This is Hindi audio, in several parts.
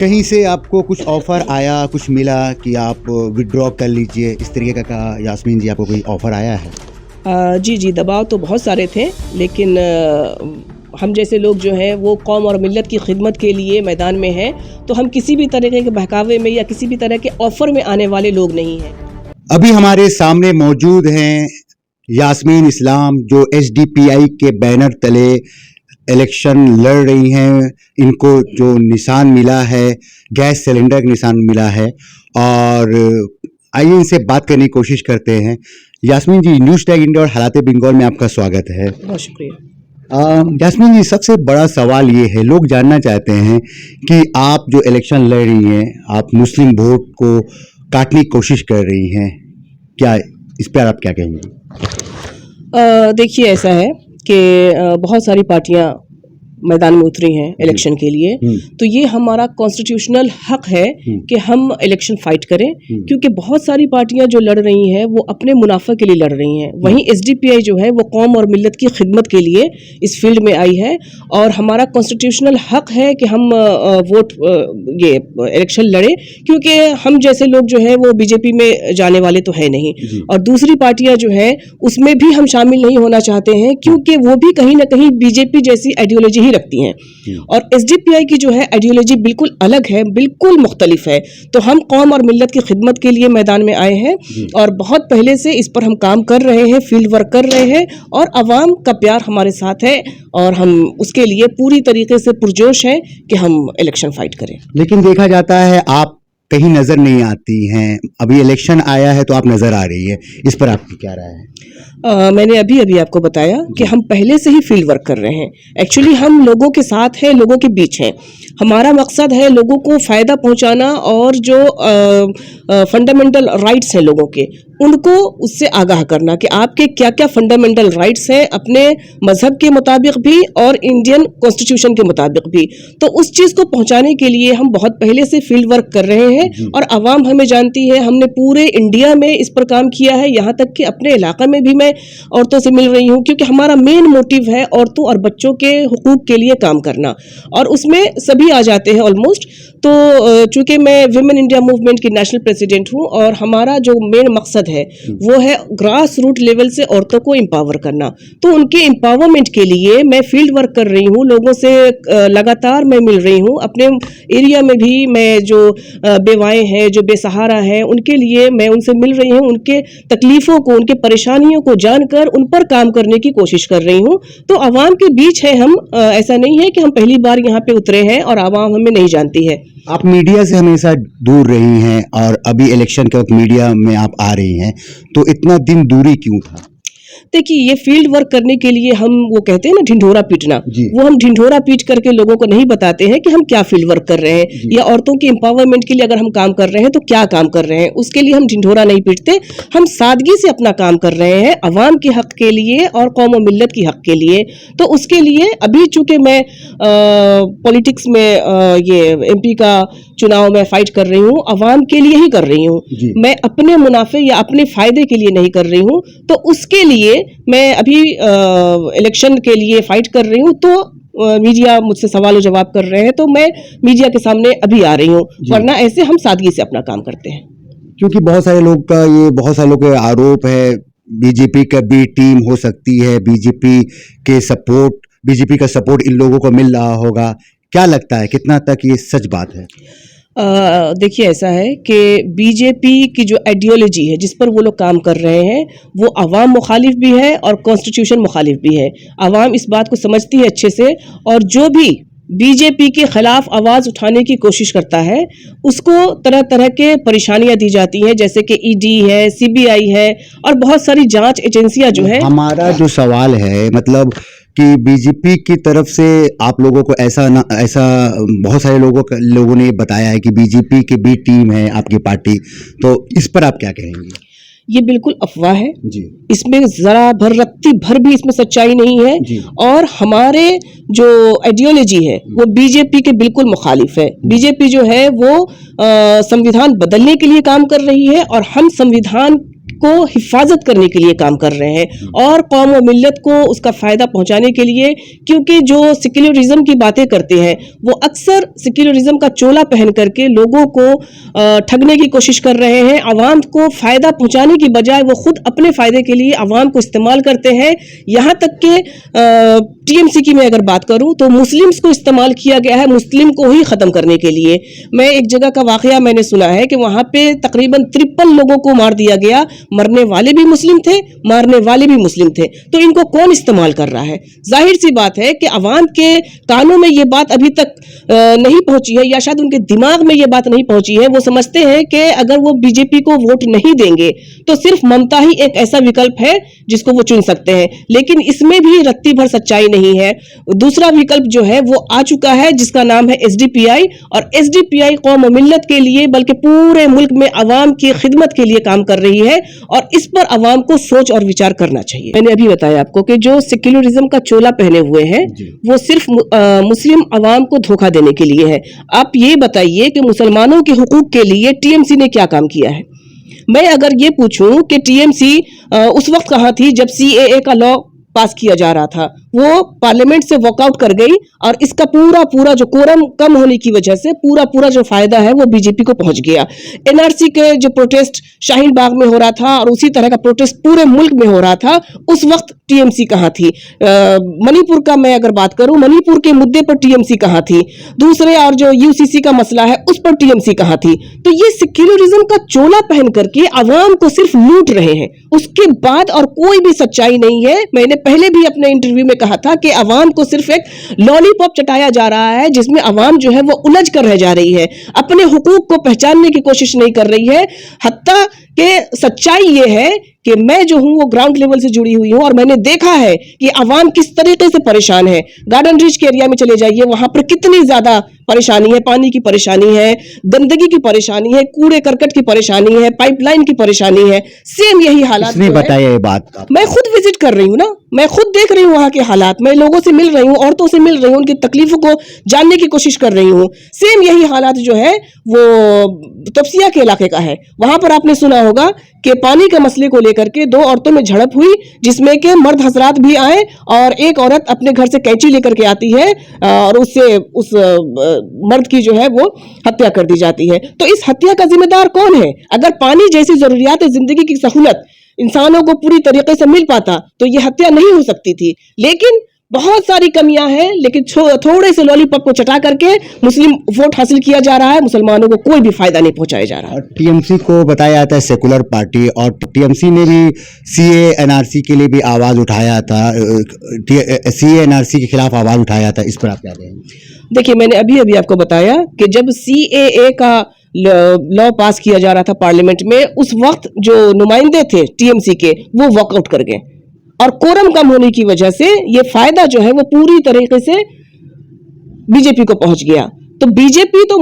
कहीं से आपको कुछ ऑफ़र आया, कुछ मिला कि आप विथड्रॉ कर लीजिए, इस तरीके का यास्मीन जी आपको कोई ऑफ़र आया है? जी, दबाव तो बहुत सारे थे, लेकिन हम जैसे लोग जो हैं वो कौम और मिल्लत की खिदमत के लिए मैदान में हैं, तो हम किसी भी तरीके के बहकावे में या किसी भी तरह के ऑफ़र में आने वाले लोग नहीं हैं। अभी हमारे सामने मौजूद हैं यास्मीन इस्लाम, जो एसडीपीआई के बैनर तले इलेक्शन लड़ रही हैं। इनको जो निशान मिला है, गैस सिलेंडर का निशान मिला है, और आइए इनसे बात करने की कोशिश करते हैं। यास्मीन जी, न्यूज़ टैग इंडिया और हालाते बंगाल में आपका स्वागत है। बहुत शुक्रिया। यास्मीन जी, सबसे बड़ा सवाल ये है, लोग जानना चाहते हैं कि आप जो इलेक्शन लड़ रही हैं, आप मुस्लिम वोट को काटने की कोशिश कर रही हैं, क्या इस पर आप क्या कहेंगी? देखिए, ऐसा है कि बहुत सारी पार्टियां मैदान में उतरी हैं इलेक्शन के लिए, तो ये हमारा कॉन्स्टिट्यूशनल हक है कि हम इलेक्शन फाइट करें, क्योंकि बहुत सारी पार्टियां जो लड़ रही हैं वो अपने मुनाफे के लिए लड़ रही हैं। वहीं एसडीपीआई जो है वो कौम और मिल्लत की खिदमत के लिए इस फील्ड में आई है, और हमारा कॉन्स्टिट्यूशनल हक है कि हम ये इलेक्शन लड़े, क्योंकि हम जैसे लोग जो है वो बीजेपी में जाने वाले तो है नहीं, और दूसरी पार्टियां जो है उसमें भी हम शामिल नहीं होना चाहते हैं, क्योंकि वो भी कहीं ना कहीं बीजेपी जैसी आइडियोलॉजी रखती हैं, और एसडीपीआई की जो है आइडियोलॉजी बिल्कुल अलग है, बिल्कुल मुख्तलिफ है। तो हम कौम और मिल्लत की खिदमत के लिए मैदान में आए हैं, और बहुत पहले से इस पर हम काम कर रहे हैं, फील्ड वर्क कर रहे हैं, और अवाम का प्यार हमारे साथ है, और हम उसके लिए पूरी तरीके से पुरजोश हैं कि हम इलेक्शन फाइट करें। लेकिन देखा जाता है आप कहीं नजर नहीं आती हैं, अभी इलेक्शन आया है तो आप नजर आ रही है, इस पर आपकी क्या राय है? मैंने अभी आपको बताया कि हम पहले से ही फील्ड वर्क कर रहे हैं। एक्चुअली हम लोगों के साथ हैं, लोगों के बीच हैं। हमारा मकसद है लोगों को फ़ायदा पहुंचाना, और जो फंडामेंटल राइट्स हैं लोगों के, उनको उससे आगाह करना कि आपके क्या क्या फंडामेंटल राइट्स हैं, अपने मजहब के मुताबिक भी और इंडियन कॉन्स्टिट्यूशन के मुताबिक भी। तो उस चीज़ को पहुंचाने के लिए हम बहुत पहले से फील्ड वर्क कर रहे हैं, और आवाम हमें जानती है। हमने पूरे इंडिया में इस पर काम किया है, यहाँ तक कि अपने इलाके में भी मैं औरतों से मिल रही हूँ, क्योंकि हमारा मेन मोटिव है औरतों और बच्चों के हुकूक के लिए काम करना, और उसमें सभी आ जाते हैं ऑलमोस्ट। तो चूंकि मैं विमेन इंडिया मूवमेंट की नेशनल प्रेसिडेंट हूँ, और हमारा जो मेन मकसद है वो है ग्रास रूट लेवल से औरतों को एम्पावर करना, तो उनके एम्पावरमेंट के लिए मैं फील्ड वर्क कर रही हूँ, लोगों से लगातार मैं मिल रही हूँ। अपने एरिया में भी मैं जो बेवाएं हैं, जो बेसहारा हैं, उनके लिए मैं उनसे मिल रही हूँ, उनके तकलीफ़ों को, उनके परेशानियों को जानकर उन पर काम करने की कोशिश कर रही हूँ। तो आवाम के बीच है हम, ऐसा नहीं है कि हम पहली बार यहाँ पे उतरे हैं और आवाम हमें नहीं जानती है। आप मीडिया से हमेशा दूर रही हैं, और अभी इलेक्शन के वक्त मीडिया में आप आ रही हैं, तो इतना दिन दूरी क्यों था? देखिए, ये फील्ड वर्क करने के लिए हम, वो कहते हैं ना ढिंढोरा पीटना, वो हम ढिंढोरा पीट करके लोगों को नहीं बताते हैं कि हम क्या फील्ड वर्क कर रहे हैं, या औरतों के एम्पावरमेंट के लिए अगर हम काम कर रहे हैं तो क्या काम कर रहे हैं। उसके लिए हम ढिंढोरा नहीं पीटते, हम सादगी से अपना काम कर रहे हैं अवाम के हक के लिए और कौम और मिल्लत की हक के लिए। तो उसके लिए अभी चूंकि मैं पॉलिटिक्स में ये एमपी का चुनाव में फाइट कर रही हूँ, अवाम के लिए ही कर रही हूँ, मैं अपने मुनाफे या अपने फायदे के लिए नहीं कर रही हूँ। तो उसके लिए मैं अभी इलेक्शन के लिए फाइट कर रही हूँ, तो मीडिया मुझसे सवाल जवाब कर रहे हैं, तो मैं मीडिया के सामने अभी आ रही हूँ, वरना ऐसे हम सादगी से अपना काम करते हैं। क्योंकि बहुत सारे लोग का आरोप है, बीजेपी का बी टीम हो सकती है, बीजेपी का सपोर्ट इन लोगों को मिल रहा होगा, क्या लगता है कितना तक ये सच बात है? देखिए, ऐसा है कि बीजेपी की जो आइडियोलॉजी है जिस पर वो लोग काम कर रहे हैं, वो अवाम मुखालिफ भी है और कॉन्स्टिट्यूशन मुखालिफ भी है। अवाम इस बात को समझती है अच्छे से, और जो भी बीजेपी के खिलाफ आवाज़ उठाने की कोशिश करता है उसको तरह तरह के परेशानियां दी जाती हैं, जैसे कि ईडी है, सीबीआई है, और बहुत सारी जांच एजेंसियां जो है। हमारा जो सवाल है, मतलब कि बीजेपी की तरफ से आप लोगों को ऐसा बहुत सारे लोगों ने बताया है कि बीजेपी की बी टीम है आपकी पार्टी, तो इस पर आप क्या कहेंगे? ये बिल्कुल अफवाह है जी। इसमें जरा भर रत्ती भर भी इसमें सच्चाई नहीं है, और हमारे जो आइडियोलॉजी है वो बीजेपी के बिल्कुल मुखालिफ है। बीजेपी जो है वो संविधान बदलने के लिए काम कर रही है, और हम संविधान को हिफाजत करने के लिए काम कर रहे हैं और कौम और मिल्लत को उसका फ़ायदा पहुंचाने के लिए, क्योंकि जो सेक्युलरिज्म की बातें करते हैं वो अक्सर सेक्युलरिज्म का चोला पहन करके लोगों को ठगने की कोशिश कर रहे हैं। अवाम को फ़ायदा पहुंचाने की बजाय वो खुद अपने फ़ायदे के लिए अवाम को इस्तेमाल करते हैं। यहाँ तक कि टीएमसी की मैं अगर बात करूँ तो मुस्लिम्स को इस्तेमाल किया गया है मुस्लिम को ही ख़त्म करने के लिए। मैं एक जगह का वाक़या मैंने सुना है कि वहाँ पे तकरीबन 53 लोगों को मार दिया गया। मरने वाले भी मुस्लिम थे, मारने वाले भी मुस्लिम थे। तो इनको कौन इस्तेमाल कर रहा है? जाहिर सी बात है कि अवाम के कानों में ये बात अभी तक नहीं पहुंची है, या शायद उनके दिमाग में ये बात नहीं पहुंची है। वो समझते हैं कि अगर वो बीजेपी को वोट नहीं देंगे तो सिर्फ ममता ही एक ऐसा विकल्प है जिसको वो चुन सकते हैं, लेकिन इसमें भी रत्ती भर सच्चाई नहीं है। दूसरा विकल्प जो है वो आ चुका है जिसका नाम है एसडीपीआई, और एसडीपीआई कौम और मिल्लत के लिए बल्कि पूरे मुल्क में अवाम की खिदमत के लिए काम कर रही है, और इस पर अवाम को सोच और विचार करना चाहिए। मैंने अभी बताया आपको कि जो सेक्युलरिज्म का चोला पहने हुए हैं वो सिर्फ मुस्लिम अवाम को धोखा देने के लिए है। आप ये बताइए कि मुसलमानों के हुकूक के लिए टीएमसी ने क्या काम किया है? मैं अगर ये पूछूं कि टीएमसी उस वक्त कहाँ थी जब सीएए का लॉ पास किया जा रहा था, वो पार्लियामेंट से वॉकआउट कर गई, और इसका पूरा जो कोरम कम होने की वजह से पूरा जो फायदा है वो बीजेपी को पहुंच गया। एनआरसी के जो प्रोटेस्ट शाहीन बाग में हो रहा था और उसी तरह का प्रोटेस्ट पूरे मुल्क में हो रहा था, उस वक्त टीएमसी कहाँ थी? मणिपुर का मैं अगर बात करूं, मणिपुर के मुद्दे पर टीएमसी कहाँ थी? दूसरे और जो यूसीसी का मसला है उस पर टीएमसी कहाँ थी? तो ये सेक्युलरिज्म का चोला पहन करके अवाम को सिर्फ लूट रहे हैं, उसके बाद और कोई भी सच्चाई नहीं है। मैंने पहले भी अपने इंटरव्यू में कहा था कि अवाम को सिर्फ एक लॉलीपॉप चटाया जा रहा है जिसमें अवाम जो है वो उलझ कर रह जा रही है, अपने हुकूक को पहचानने की कोशिश नहीं कर रही है। हत्ता कि सच्चाई ये है कि मैं जो हूं वो ग्राउंड लेवल से जुड़ी हुई हूं और मैंने देखा है कि अवाम किस तरीके से परेशान है। गार्डन रिच के एरिया में चले जाइए, वहां पर कितनी ज्यादा परेशानी है, पानी की परेशानी है, गंदगी की परेशानी है, कूड़े करकट की परेशानी है, पाइपलाइन की परेशानी है। सेम यही हालात नहीं बताया ये बात, मैं खुद विजिट कर रही हूँ ना, मैं खुद देख रही हूँ वहां के हालात, मैं लोगों से मिल रही हूँ, औरतों से मिल रही हूँ, उनकी तकलीफों को जानने की कोशिश कर रही हूँ। सेम यही हालात जो है वो तपसिया के इलाके का है। वहां पर आपने सुना होगा कि पानी के मसले को लेकर के दो औरतों में झड़प हुई, जिसमें के मर्द हजरात भी आए और एक औरत अपने घर से कैंची लेकर के आती है और उससे उस मर्द की जो है वो हत्या कर दी जाती है। तो इस हत्या का जिम्मेदार कौन है? अगर पानी जैसी जरूरियात जिंदगी की सहूलत इंसानों को पूरी तरीके से मिल पाता तो ये हत्या नहीं हो सकती थी। लेकिन बहुत सारी कमियां हैं, लेकिन थोड़े से लॉलीपॉप को चटा करके मुस्लिम वोट हासिल किया जा रहा है, मुसलमानों को कोई भी फायदा नहीं पहुंचाया जा रहा है। टीएमसी को बताया जाता है सेकुलर पार्टी, और टीएमसी ने भी सीए एनआरसी के लिए भी आवाज उठाया था, सीए एनआरसी के खिलाफ आवाज उठाया था। इस पर आप क्या कहेंगे? देखिए, मैंने अभी आपको बताया कि जब सीएए का लॉ पास किया जा रहा था पार्लियामेंट में, उस वक्त जो नुमाइंदे थे टीएमसी के वो वॉकआउट कर गए और कोरम कम होने की वजह से ये फायदा जो है वो पूरी तरीके से बीजेपी को पहुंच गया। तो बीजेपी तो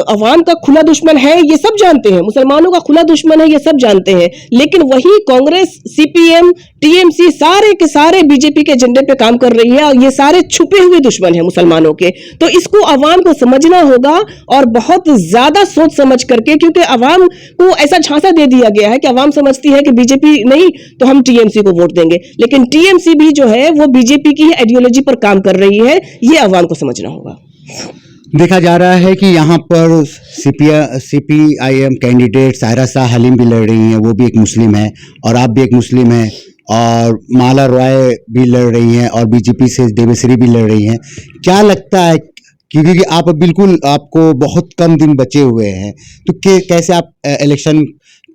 अवाम का खुला दुश्मन है, ये सब जानते हैं, मुसलमानों का खुला दुश्मन है, ये सब जानते हैं, लेकिन वही कांग्रेस, सीपीएम, टीएमसी सारे के सारे बीजेपी के एजेंडे पे काम कर रही है और ये सारे छुपे हुए दुश्मन हैं मुसलमानों के। तो इसको अवाम को समझना होगा और बहुत ज्यादा सोच समझ करके, क्योंकि अवाम को ऐसा झांसा दे दिया गया है कि अवाम समझती है कि बीजेपी नहीं तो हम टीएमसी को वोट देंगे, लेकिन टीएमसी भी जो है वो बीजेपी की आइडियोलॉजी पर काम कर रही है, ये अवाम को समझना होगा। देखा जा रहा है कि यहाँ पर सीपीआईएम कैंडिडेट सायरा शाह हलीम भी लड़ रही हैं, वो भी एक मुस्लिम है और आप भी एक मुस्लिम हैं, और माला रॉय भी लड़ रही हैं और बीजेपी से देवेश्री भी लड़ रही हैं। क्या लगता है, क्योंकि आप बिल्कुल आपको बहुत कम दिन बचे हुए हैं, तो कैसे आप इलेक्शन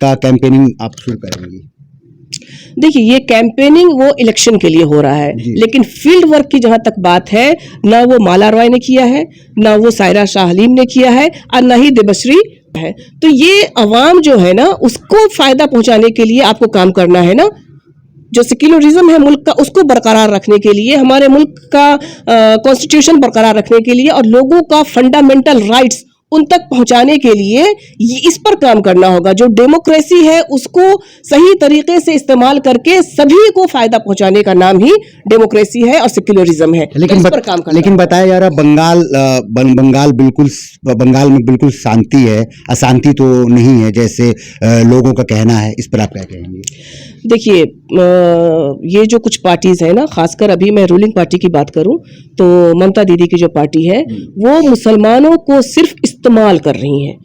का कैंपेनिंग आप शुरू करेंगी? देखिए, ये कैंपेनिंग वो इलेक्शन के लिए हो रहा है, लेकिन फील्ड वर्क की जहां तक बात है, ना वो माला रॉय ने किया है, ना वो सायरा शाह हलीम ने किया है, और ना ही देवेश्री है। तो ये अवाम जो है ना, उसको फायदा पहुंचाने के लिए आपको काम करना है ना। जो सेक्युलरिज्म है मुल्क का, उसको बरकरार रखने के लिए, हमारे मुल्क का कॉन्स्टिट्यूशन बरकरार रखने के लिए और लोगों का फंडामेंटल राइट्स उन तक पहुंचाने के लिए इस पर काम करना होगा। जो डेमोक्रेसी है उसको सही तरीके से इस्तेमाल करके सभी को फायदा पहुंचाने का नाम ही डेमोक्रेसी है और सेक्युलरिज्म है। लेकिन इस पर काम करना लेकिन बताया जा रहा बंगाल में बिल्कुल शांति है, अशांति तो नहीं है जैसे लोगों का कहना है। इस पर आप क्या कहेंगे? देखिए, ये जो कुछ पार्टीज है ना, खासकर अभी मैं रूलिंग पार्टी की बात करूं तो ममता दीदी की जो पार्टी है वो मुसलमानों को सिर्फ इस्तेमाल कर रही है।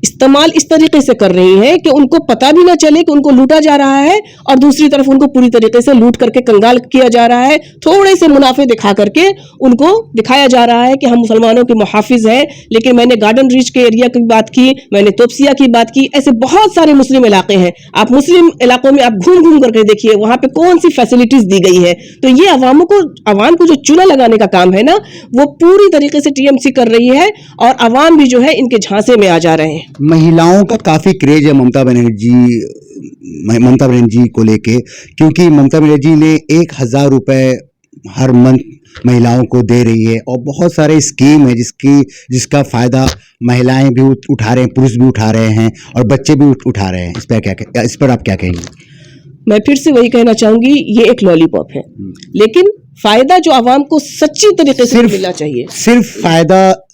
इस्तेमाल इस तरीके से कर रही है कि उनको पता भी ना चले कि उनको लूटा जा रहा है और दूसरी तरफ उनको पूरी तरीके से लूट करके कंगाल किया जा रहा है। थोड़े से मुनाफे दिखा करके उनको दिखाया जा रहा है कि हम मुसलमानों के मुहाफिज हैं। लेकिन मैंने गार्डन रीच के एरिया की बात की, मैंने तोपसिया की बात की, ऐसे बहुत सारे मुस्लिम इलाके हैं। आप मुस्लिम इलाकों में आप घूम घूम करके देखिए वहां पे कौन सी फैसिलिटीज दी गई है। तो ये अवाम को जो चूना लगाने का काम है ना, वो पूरी तरीके से टीएमसी कर रही है और अवाम भी जो है इनके झांसे में आ जा रहे हैं। महिलाओं का काफी क्रेज है ममता बनर्जी को लेके, क्योंकि ममता बनर्जी ने 1,000 रुपए हर मंथ महिलाओं को दे रही है और बहुत सारे स्कीम है जिसका फायदा महिलाएं भी उठा रहे हैं, पुरुष भी उठा रहे हैं और बच्चे भी उठा रहे हैं। इस पर आप क्या कहेंगे? मैं फिर से वही कहना चाहूंगी, ये एक लॉलीपॉप है, लेकिन फायदा जो आवाम को सच्ची तरीके से मिलना चाहिए।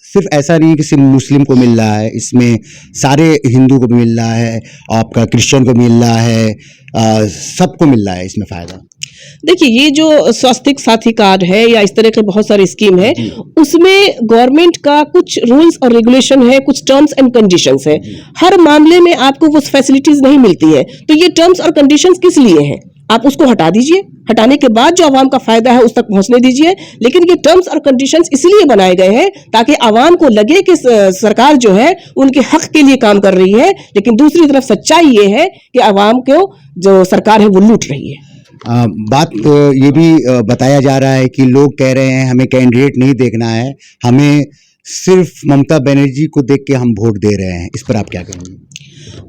सिर्फ ऐसा नहीं कि सिर्फ मुस्लिम को मिल रहा है, इसमें सारे हिंदू को भी मिल रहा है, आपका क्रिश्चियन को मिल रहा है, सबको मिल रहा है इसमें फायदा। देखिए, ये जो स्वास्थ्य साथी कार्ड है या इस तरह के बहुत सारे स्कीम है, उसमें गवर्नमेंट का कुछ रूल्स और रेगुलेशन है, कुछ टर्म्स एंड कंडीशंस है। हर मामले में आपको वो फैसिलिटीज नहीं मिलती है। तो ये टर्म्स और कंडीशंस किस लिए हैं? आप उसको हटा दीजिए, हटाने के बाद जो आवाम का फायदा है उस तक पहुंचने दीजिए। लेकिन ये टर्म्स और कंडीशंस इसलिए बनाए गए हैं ताकि आवाम को लगे कि सरकार जो है उनके हक के लिए काम कर रही है, लेकिन दूसरी तरफ सच्चाई ये है कि आवाम को जो सरकार है वो लूट रही है। बात ये भी बताया जा रहा है कि लोग कह रहे हैं हमें कैंडिडेट नहीं देखना है, हमें सिर्फ ममता बनर्जी को देख के हम वोट दे रहे हैं। इस पर आप क्या कहेंगे?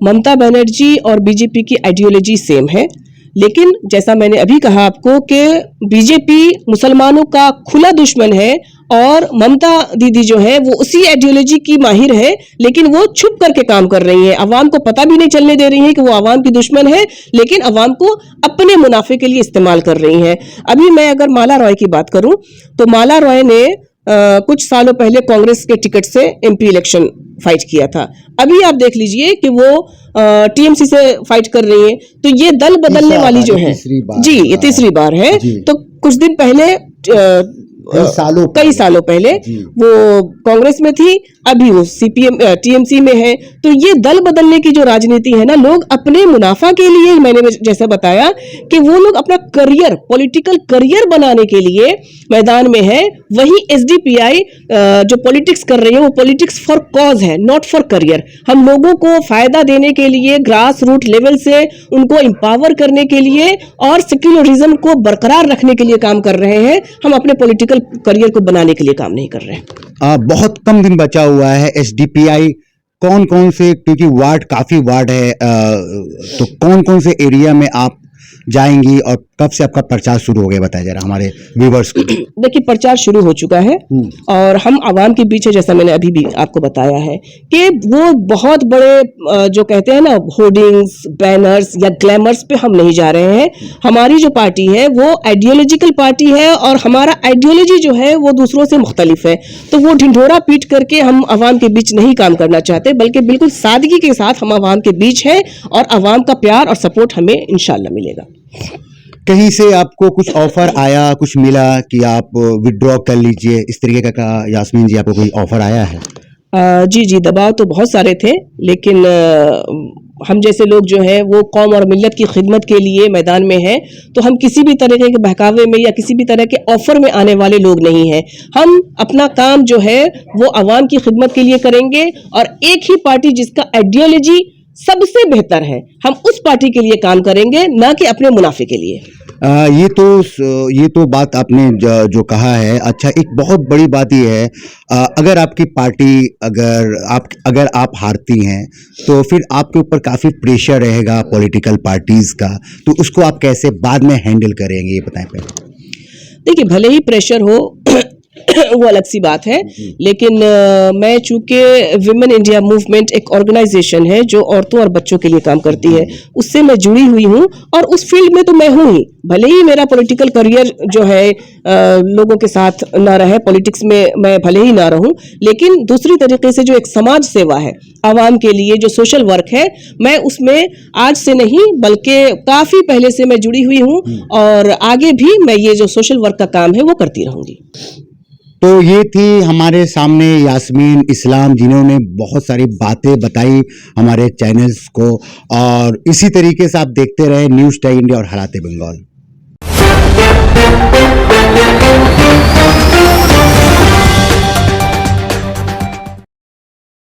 ममता बनर्जी और बीजेपी की आइडियोलॉजी सेम है, लेकिन जैसा मैंने अभी कहा आपको कि बीजेपी मुसलमानों का खुला दुश्मन है और ममता दीदी जो है वो उसी आइडियोलॉजी की माहिर है, लेकिन वो छुप करके काम कर रही है। अवाम को पता भी नहीं चलने दे रही है कि वो अवाम की दुश्मन है, लेकिन अवाम को अपने मुनाफे के लिए इस्तेमाल कर रही है। अभी मैं अगर माला रॉय की बात करूं तो माला रॉय ने कुछ सालों पहले कांग्रेस के टिकट से एमपी इलेक्शन फाइट किया था। अभी आप देख लीजिए कि वो टीएमसी से फाइट कर रही है। तो ये दल बदलने वाली जो है जी, ये तीसरी बार है। तो कुछ दिन पहले कई सालों पहले वो कांग्रेस में थी, अभी वो सीपीएम टीएमसी में है। तो ये दल बदलने की जो राजनीति है ना, लोग अपने मुनाफा के लिए, मैंने जैसा बताया कि वो लोग अपना करियर, पॉलिटिकल करियर बनाने के लिए मैदान में है। वही एसडीपीआई जो पॉलिटिक्स कर रही है वो पॉलिटिक्स फॉर कॉज है, नॉट फॉर करियर। हम लोगों को फायदा देने के लिए, ग्रास रूट लेवल से उनको एम्पावर करने के लिए और सेक्युलरिज्म को बरकरार रखने के लिए काम कर रहे हैं। हम अपने पॉलिटिकल करियर को बनाने के लिए काम नहीं कर रहे हैं। बहुत कम दिन बचा हुआ है। एसडीपीआई कौन कौन से, क्योंकि काफी वार्ड है, तो कौन कौन से एरिया में आप जाएंगी और कब से आपका प्रचार शुरू हो गया, बताया जरा हमारे व्यूवर्स को। देखिए, प्रचार शुरू हो चुका है और हम आवाम के बीच है, जैसा मैंने अभी भी आपको बताया है कि वो बहुत बड़े जो कहते हैं ना होर्डिंग्स, बैनर्स या ग्लैमर्स पे हम नहीं जा रहे हैं। हमारी जो पार्टी है वो आइडियोलॉजिकल पार्टी है और हमारा आइडियोलॉजी जो है वो दूसरों से मुख्तलिफ है। तो वो ढिंढोरा पीट करके हम आवाम के बीच नहीं काम करना चाहते, बल्कि बिल्कुल सादगी के साथ हम आवाम के बीच है और आवाम का प्यार और सपोर्ट हमें इंशाल्लाह मिलेगा। कहीं से आपको कुछ ऑफर आया, कुछ मिला कि आप विड्रॉ कर लीजिए, इस तरीके का यास्मीन जी आपको कोई ऑफर आया है? जी, दबाव तो बहुत सारे थे, लेकिन हम जैसे लोग जो है वो कौम और मिल्लत की खिदमत के लिए मैदान में हैं, तो हम किसी भी तरह के बहकावे में या किसी भी तरह के ऑफर में आने वाले लोग नहीं हैं। हम अपना काम जो है वो आवाम की खिदमत के लिए करेंगे और एक ही पार्टी जिसका आइडियोलॉजी सबसे बेहतर है, हम उस पार्टी के लिए काम करेंगे, ना कि अपने मुनाफे के लिए। ये तो बात आपने जो कहा है, अच्छा, एक बहुत बड़ी बात ये है, अगर आपकी पार्टी, अगर आप हारती हैं तो फिर आपके ऊपर काफ़ी प्रेशर रहेगा पॉलिटिकल पार्टीज़ का, तो उसको आप कैसे बाद में हैंडल करेंगे, ये बताएं पहले। देखिए, भले ही प्रेशर हो वो अलग सी बात है। लेकिन मैं चूंकि विमेन इंडिया मूवमेंट एक ऑर्गेनाइजेशन है जो औरतों और बच्चों के लिए काम करती है, उससे मैं जुड़ी हुई हूँ और उस फील्ड में तो मैं हूँ ही। भले ही मेरा पॉलिटिकल करियर जो है लोगों के साथ ना रहे, पॉलिटिक्स में मैं भले ही ना रहूं, लेकिन दूसरी तरीके से जो एक समाज सेवा है आवाम के लिए, जो सोशल वर्क है, मैं उसमें आज से नहीं बल्कि काफी पहले से मैं जुड़ी हुई हूँ और आगे भी मैं ये जो सोशल वर्क का काम है वो करती रहूंगी। तो ये थी हमारे सामने यास्मीन इस्लाम, जिन्होंने बहुत सारी बातें बताई हमारे चैनल्स को, और इसी तरीके से आप देखते रहे न्यूज़ टैग इंडिया और हालात बंगाल।